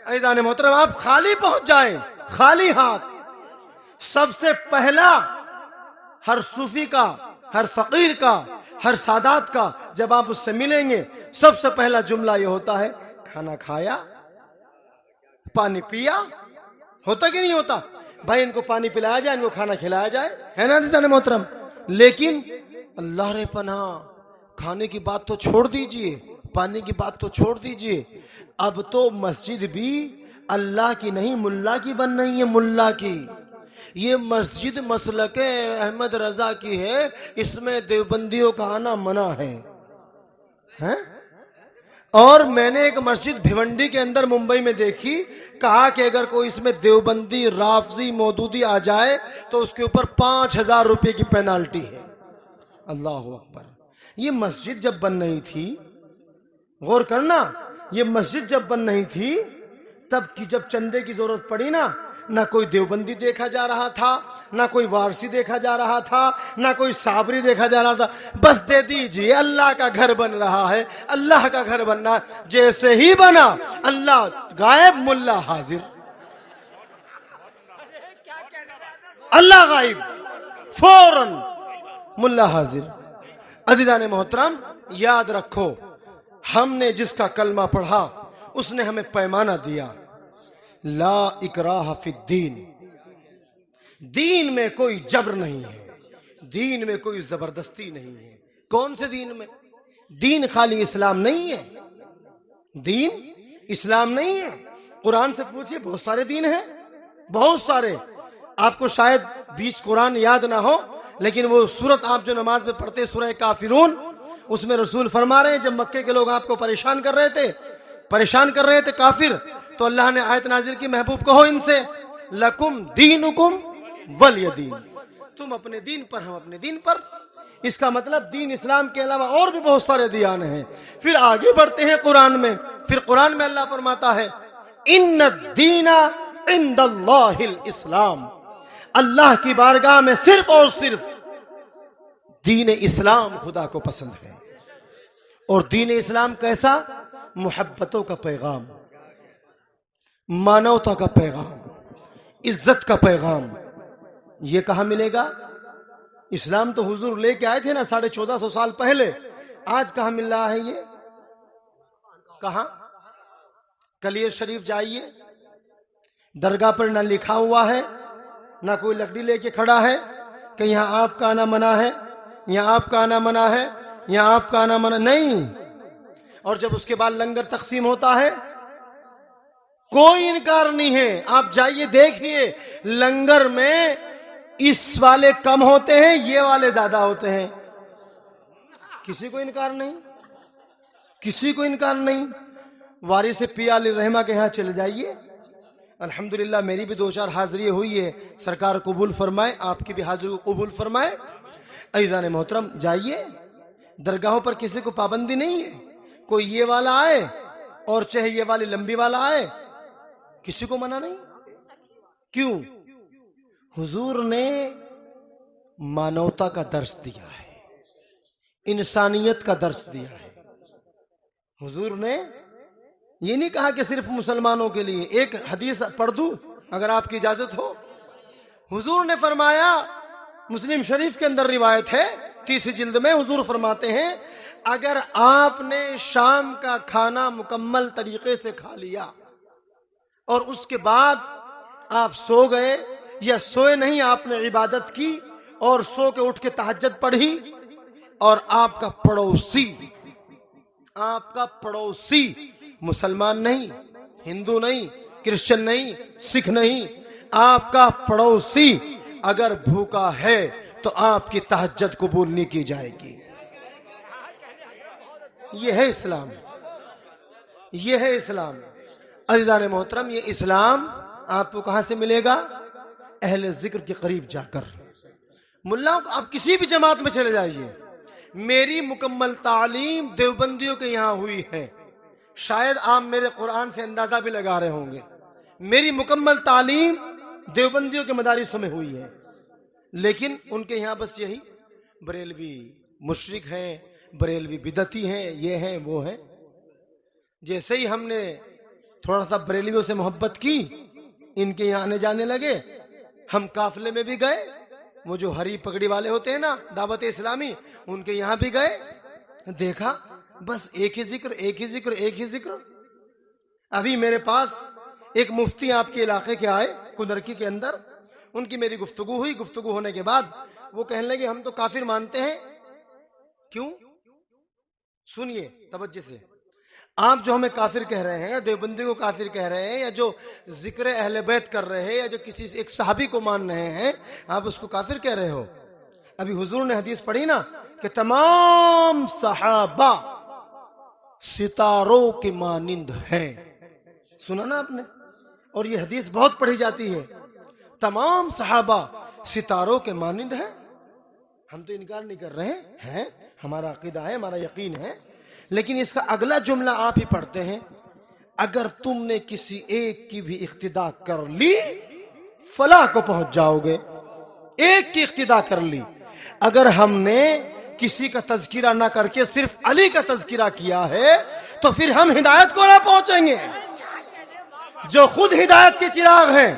عزیزان محترم آپ خالی پہنچ جائیں، خالی ہاتھ. سب سے پہلا ہر صوفی کا، ہر فقیر کا، ہر سادات کا جب آپ اس سے ملیں گے سب سے پہلا جملہ یہ ہوتا ہے کھانا کھایا، پانی پیا. ہوتا کہ نہیں ہوتا؟ بھائی ان کو پانی پلایا جائے، ان کو کھانا کھلایا جائے، ہے نا عزیزان محترم؟ لیکن اللہ رے پناہ، کھانے کی بات تو چھوڑ دیجئے، پانی کی بات تو چھوڑ دیجئے، اب تو مسجد بھی اللہ کی نہیں ملا کی بن رہی ہے، ملا کی. یہ مسجد مسلک احمد رضا کی ہے، اس میں دیوبندیوں کا آنا منع ہے. اور میں نے ایک مسجد بھیونڈی کے اندر ممبئی میں دیکھی، کہا کہ اگر کوئی اس میں دیوبندی، رافضی، مودودی آ جائے تو اس کے اوپر 5,000 روپے کی پینالٹی ہے. اللہ اکبر. یہ مسجد جب بن نہیں تھی، غور کرنا، یہ مسجد جب بن نہیں تھی تب کی جب چندے کی ضرورت پڑی نا، نہ کوئی دیوبندی دیکھا جا رہا تھا، نہ کوئی وارسی دیکھا جا رہا تھا، نہ کوئی صابری دیکھا جا رہا تھا. بس دے دیجئے، اللہ کا گھر بن رہا ہے، اللہ کا گھر بننا. جیسے ہی بنا اللہ غائب، ملا حاضر. اللہ غائب، فوراً ملا حاضر. عزیزان محترم یاد رکھو، ہم نے جس کا کلمہ پڑھا اس نے ہمیں پیمانہ دیا، لا اکراہ فی الدین. دین میں کوئی جبر نہیں ہے، دین میں کوئی زبردستی نہیں ہے. کون سے دین میں؟ دین خالی اسلام نہیں ہے، دین اسلام نہیں ہے. قرآن سے پوچھئے، بہت سارے دین ہیں، بہت سارے. آپ کو شاید بیچ قرآن یاد نہ ہو، لیکن وہ سورت آپ جو نماز میں پڑھتے سورہ کافرون، اس میں رسول فرما رہے ہیں جب مکے کے لوگ آپ کو پریشان کر رہے تھے کافر، تو اللہ نے آیت نازل کی، محبوب کہو ان سے لکم دینکم ولی دین، تم اپنے دین پر، ہم اپنے دین پر. اس کا مطلب دین اسلام کے علاوہ اور بھی بہت سارے دیان ہیں. پھر آگے بڑھتے ہیں قرآن میں، پھر قرآن میں اللہ فرماتا ہے ان الدین عند اللہ الاسلام، اللہ کی بارگاہ میں صرف اور صرف دین اسلام خدا کو پسند ہے. اور دین اسلام کیسا؟ محبتوں کا پیغام، مانوتا کا پیغام، عزت کا پیغام. یہ کہاں ملے گا؟ اسلام تو حضور لے کے آئے تھے نا 1450 سال پہلے. آج کہاں مل رہا ہے یہ؟ کہاں؟ کلیر شریف جائیے، درگاہ پر نہ لکھا ہوا ہے، نہ کوئی لکڑی لے کے کھڑا ہے کہ یہاں آپ کا آنا منع ہے، یہاں آپ کا آنا منع ہے، یہاں آپ کا آنا منع نہیں. اور جب اس کے بعد لنگر تقسیم ہوتا ہے کوئی انکار نہیں ہے. آپ جائیے دیکھیے، لنگر میں اس والے کم ہوتے ہیں، یہ والے زیادہ ہوتے ہیں. کسی کو انکار نہیں، کسی کو انکار نہیں. وارث پیا علی رحمہ کے ہاں چلے جائیے، الحمدللہ میری بھی 2-4 حاضری ہوئی ہے، سرکار قبول فرمائے، آپ کی بھی حاضری قبول فرمائے. عزیزان محترم جائیے، درگاہوں پر کسی کو پابندی نہیں ہے. کوئی یہ والا آئے اور چاہے یہ والی لمبی والا آئے، کسی کو منع نہیں. کیوں؟ حضور نے مانوتا کا درس دیا ہے، انسانیت کا درس دیا ہے. حضور نے یہ نہیں کہا کہ صرف مسلمانوں کے لیے. ایک حدیث پڑھ دوں اگر آپ کی اجازت ہو. حضور نے فرمایا، مسلم شریف کے اندر روایت ہے 30 جلد میں، حضور فرماتے ہیں اگر آپ نے شام کا کھانا مکمل طریقے سے کھا لیا اور اس کے بعد آپ سو گئے یا سوئے نہیں، آپ نے عبادت کی اور سو کے اٹھ کے تہجد پڑھی، اور آپ کا پڑوسی مسلمان نہیں، ہندو نہیں، کرسچن نہیں، سکھ نہیں، آپ کا پڑوسی اگر بھوکا ہے تو آپ کی تہجد قبول نہیں کی جائے گی. یہ ہے اسلام، یہ ہے اسلام. عزیزان محترم یہ اسلام آپ کو کہاں سے ملے گا؟ اہل ذکر کے قریب جا کر. ملاؤں کو آپ کسی بھی جماعت میں چلے جائیے. میری مکمل تعلیم دیوبندیوں کے یہاں ہوئی ہے، شاید آپ میرے قرآن سے اندازہ بھی لگا رہے ہوں گے. میری مکمل تعلیم دیوبندیوں کے مدارسوں میں ہوئی ہے، لیکن ان کے یہاں بس یہی بریلوی مشرک ہیں، بریلوی بدعتی ہیں، یہ ہیں وہ ہیں. جیسے ہی ہم نے تھوڑا سا بریلیوں سے محبت کی، ان کے یہاں آنے جانے لگے، ہم قافلے میں بھی گئے، وہ جو ہری پگڑی والے ہوتے ہیں نا دعوت اسلامی، ان کے یہاں بھی گئے، دیکھا بس ایک ہی ذکر ایک ہی ذکر ایک ہی ذکر۔ ابھی میرے پاس ایک مفتی آپ کے علاقے کے آئے کنرکی کے اندر، ان کی میری گفتگو ہوئی، گفتگو ہونے کے بعد وہ کہنے لگے ہم تو کافر مانتے ہیں۔ کیوں؟ سنیے توجہ سے، آپ جو ہمیں کافر کہہ رہے ہیں، دیوبندی کو کافر کہہ رہے ہیں، یا جو ذکر اہل بیت کر رہے ہیں، یا جو کسی ایک صحابی کو مان رہے ہیں، آپ اس کو کافر کہہ رہے ہو۔ ابھی حضور نے حدیث پڑھی نا کہ تمام صحابہ ستاروں کے مانند ہیں، سنا نا آپ نے؟ اور یہ حدیث بہت پڑھی جاتی ہے، تمام صحابہ ستاروں کے مانند ہیں۔ ہم تو انکار نہیں کر رہے ہیں، ہمارا عقیدہ ہے، ہمارا یقین ہے، لیکن اس کا اگلا جملہ آپ ہی پڑھتے ہیں، اگر تم نے کسی ایک کی بھی اقتدا کر لی فلاح کو پہنچ جاؤ گے۔ ایک کی اقتدا کر لی، اگر ہم نے کسی کا تذکرہ نہ کر کے صرف علی کا تذکرہ کیا ہے تو پھر ہم ہدایت کو نہ پہنچیں گے، جو خود ہدایت کے چراغ ہیں۔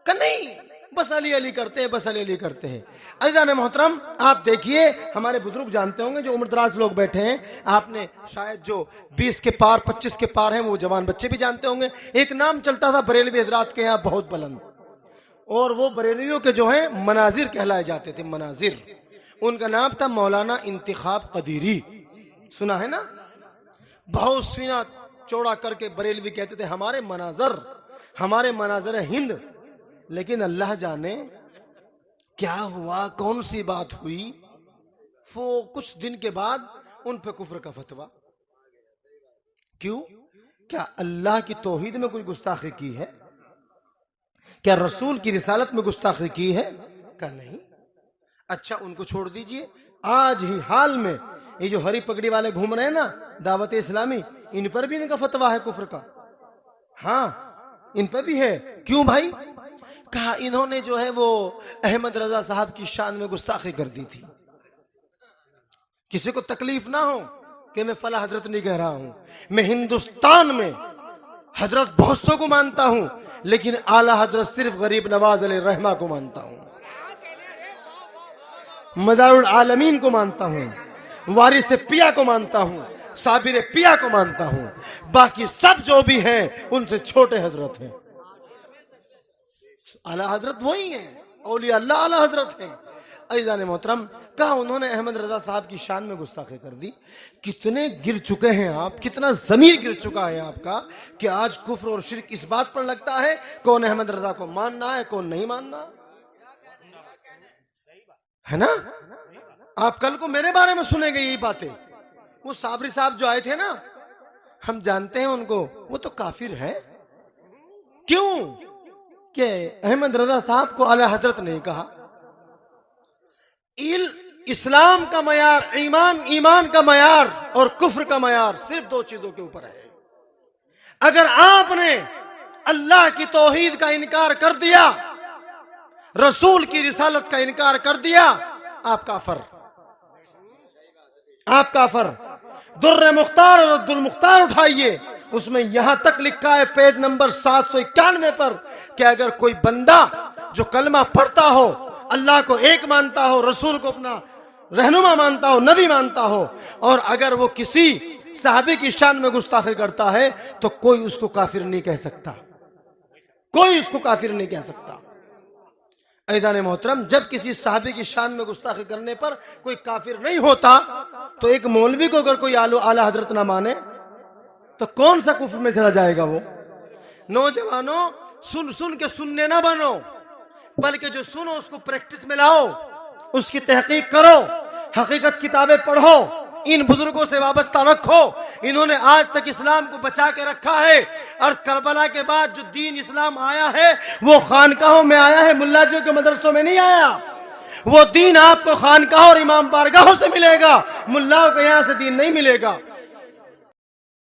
کہ نہیں بس علی علی کرتے ہیں، بس علی علی کرتے ہیں۔ عزیزان محترم، آپ دیکھیے ہمارے بزرگ جانتے ہوں گے، جو عمر دراز لوگ بیٹھے ہیں، آپ نے شاید جو 20 کے پار 25 کے پار ہیں وہ جوان بچے بھی جانتے ہوں گے، ایک نام چلتا تھا بریلوی حضرات کے یہاں بہت بلند، اور وہ بریلویوں کے جو ہیں مناظر کہلائے جاتے تھے، مناظر۔ ان کا نام تھا مولانا انتخاب قدیری، سنا ہے نا؟ بہت سینہ چوڑا کر کے بریلوی کہتے تھے ہمارے مناظر ہند۔ لیکن اللہ جانے کیا ہوا، کون سی بات ہوئی، وہ کچھ دن کے بعد ان پہ کفر کا فتویٰ۔ کیوں؟ کیا اللہ کی توحید میں کوئی گستاخی کی ہے؟ کیا رسول کی رسالت میں گستاخی کی ہے؟ کہ نہیں۔ اچھا ان کو چھوڑ دیجئے، آج ہی حال میں یہ جو ہری پگڑی والے گھوم رہے ہیں نا دعوت اسلامی، ان پر بھی ان کا فتویٰ ہے کفر کا۔ ہاں ان پر بھی ہے۔ کیوں بھائی؟ کہا انہوں نے جو ہے وہ احمد رضا صاحب کی شان میں گستاخی کر دی تھی۔ کسی کو تکلیف نہ ہو کہ میں فلاں حضرت نہیں کہہ رہا ہوں، میں ہندوستان میں حضرت بہت سو کو مانتا ہوں، لیکن اعلی حضرت صرف غریب نواز علیہ الرحمہ کو مانتا ہوں، مدار العالمین کو مانتا ہوں، وارث پیا کو مانتا ہوں، صابر پیا کو مانتا ہوں، باقی سب جو بھی ہیں ان سے چھوٹے حضرت ہیں۔ اعلی حضرت وہی ہیں، اولیاء اللہ اعلی حضرت ہیں۔ عزیزان محترم، کہا انہوں نے احمد رضا صاحب کی شان میں گستاخی کر دی۔ کتنے گر چکے ہیں آپ، کتنا ضمیر گر چکا ہے آپ کا کہ آج کفر اور شرک اس بات پر لگتا ہے کون احمد رضا کو ماننا ہے کون نہیں ماننا ہے نا؟ آپ کل کو میرے بارے میں سنیں گے یہی باتیں۔ وہ صابری صاحب جو آئے تھے نا، ہم جانتے ہیں ان کو، وہ تو کافر ہے۔ کیوں کہ احمد رضا صاحب کو اعلی حضرت نہیں کہا۔ اسلام کا معیار، ایمان کا معیار اور کفر کا معیار صرف دو چیزوں کے اوپر ہے۔ اگر آپ نے اللہ کی توحید کا انکار کر دیا، رسول کی رسالت کا انکار کر دیا، آپ کافر، آپ کافر۔ در مختار اور عبد المختار اٹھائیے، اس میں یہاں تک لکھا ہے پیج نمبر 791 پر کہ اگر کوئی بندہ جو کلمہ پڑھتا ہو، اللہ کو ایک مانتا ہو، رسول کو اپنا رہنما مانتا ہو، نبی مانتا ہو، اور اگر وہ کسی صحابی کی شان میں گستاخی کرتا ہے تو کوئی اس کو کافر نہیں کہہ سکتا، کوئی اس کو کافر نہیں کہہ سکتا۔ عزیزان محترم، جب کسی صحابی کی شان میں گستاخی کرنے پر کوئی کافر نہیں ہوتا تو ایک مولوی کو اگر کوئی اعلی حضرت نہ مانے تو کون سا کفر میں چلا جائے گا وہ؟ نوجوانوں، سن کے سننے نہ بنو، بلکہ جو سنو اس کو پریکٹس میں لاؤ، اس کی تحقیق کرو، حقیقت کتابیں پڑھو، ان بزرگوں سے وابستہ رکھو۔ انہوں نے آج تک اسلام کو بچا کے رکھا ہے، اور کربلا کے بعد جو دین اسلام آیا ہے وہ خانقاہوں میں آیا ہے، ملا جیوں کے مدرسوں میں نہیں آیا۔ وہ دین آپ کو خانقاہوں اور امام بارگاہوں سے ملے گا، ملاؤں کو یہاں سے دین نہیں ملے گا۔